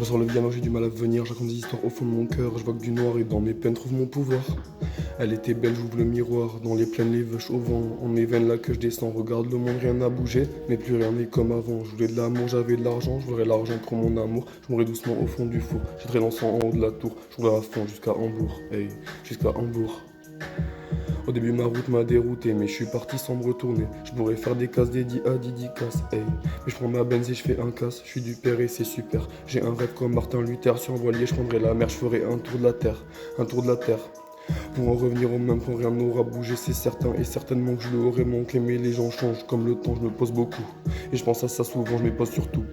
ressors le piano, j'ai du mal à venir. J'raconte des histoires au fond de mon cœur. Je vois que du noir et dans mes peines trouve mon pouvoir. Elle était belle, j'ouvre le miroir. Dans les plaines, les vaches au vent. En mes veines là que je descends. Regarde le monde, rien n'a bougé. Mais plus rien n'est comme avant. Je voulais de l'amour, j'avais de l'argent. Je voudrais l'argent pour mon amour. Je mourrais doucement au fond du four. Jetterais l'encens en haut de la tour. Je roulais à fond jusqu'à Hambourg. Hey, jusqu'à Hambourg. Au début ma route m'a dérouté, mais je suis parti sans me retourner. Je pourrais faire des cases dédiées à Didi Cass, hey. Mais je prends ma Benz et je fais un casse, je suis du père et c'est super. J'ai un rêve comme Martin Luther, sur un voilier je prendrai la mer, je ferai un tour de la terre, un tour de la terre. Pour en revenir au même point, rien n'aura bougé, c'est certain. Et certainement que je l'aurais manqué, mais les gens changent. Comme le temps, je me pose beaucoup. Et je pense à ça souvent, je me pose surtout.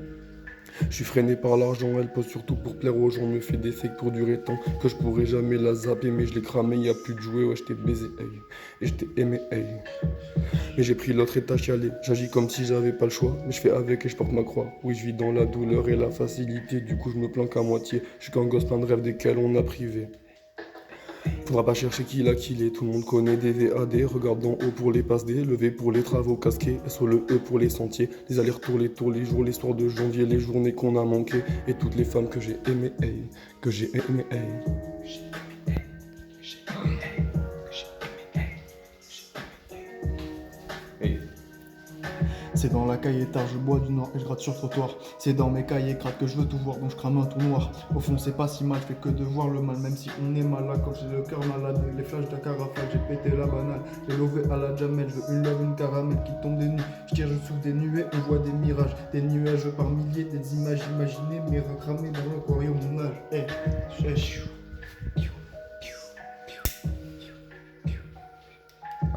Je suis freiné par l'argent, elle pose surtout pour plaire aux gens. Me fait des fakes pour durer tant que je pourrais jamais la zapper. Mais je l'ai cramé, y a plus de jouets, ouais, je t'ai baisé, hey. Et je t'ai aimé, hey. Mais j'ai pris l'autre état chialé. J'agis comme si j'avais pas le choix. Mais je fais avec et je porte ma croix. Oui, je vis dans la douleur et la facilité. Du coup, je me planque à moitié. Je suis qu'un gosse plein de rêves desquels on a privé. Faudra pas chercher qui l'a killé, tout le monde connaît des VAD. Regarde d'en haut pour les passes D, levé pour les travaux casqués, SO le E pour les sentiers, les allers-retours, les tours, les jours, les soirs de janvier, les journées qu'on a manquées, et toutes les femmes que j'ai aimées, hey, que j'ai aimées, hey. C'est dans la cahier tard, je bois du noir et je gratte sur le trottoir. C'est dans mes cahiers gratte que je veux tout voir, donc je crame un tout noir. Au fond, c'est pas si mal, je fais que de voir le mal, même si on est malade. Quand j'ai le cœur malade, les flashs de carafale, j'ai pété la banale. J'ai lové à la jamel, je veux une love, une caramel qui tombe des nuits. Je tire, je souffle des nuées, on voit des mirages, des nuages par milliers, des images imaginées, mais cramées dans l'aquarium, mon âge. Hey,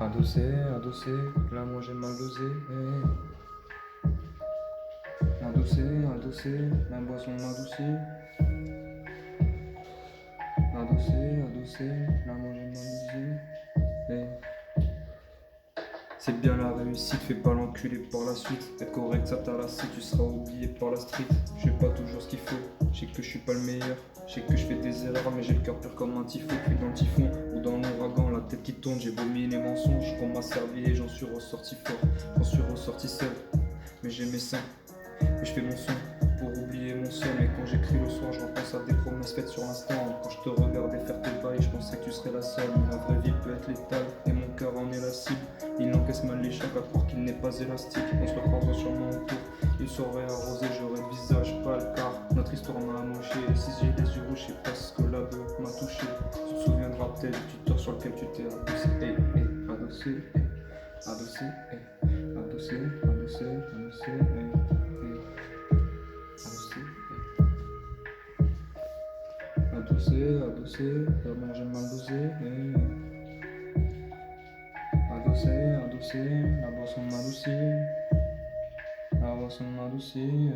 Adossé, adossé, là moi j'ai mal dosé. Adossé, adossé, la boisson m'adoucit. Adossé, adossé, là moi j'ai mal dosé. C'est bien la réussite, fais pas l'enculé par la suite. Être correct, ça t'a lassé, tu seras oublié par la street. Je sais pas toujours ce qu'il faut, je sais que je suis pas le meilleur. Je sais que je fais des erreurs, mais j'ai le cœur pur comme un typhon. Puis dans le typhon ou dans l'ouragan, la tête qui tourne, j'ai vomi les mensonges. Qu'on m'a servi et j'en suis ressorti fort. J'en suis ressorti seul, mais j'ai mes seins. Et je fais mon son pour oublier mon son. Et quand j'écris le soir, je repense à des promesses faites sur l'instant. Quand je te regardais faire tes bails, je pensais que tu serais la seule. Mais la vraie vie peut être létale et mon cœur en est la cible. Il encaisse mal les chocs à croire qu'il n'est pas élastique. On se recroisera sûrement autour. Il saurait arroser, j'aurais le visage pâle car notre histoire m'a amoché. Et si j'ai les yeux rouges, c'est parce que la beuh m'a touché. Tu te souviendras peut-être du tuteur sur lequel tu t'es adossé. Adossé, adossé, adossé, adossé, adossé, adossé, adossé, vraiment j'ai mal dosé. Adossé, adossé, la boisson m'adoucit. La boisson m'adoucit.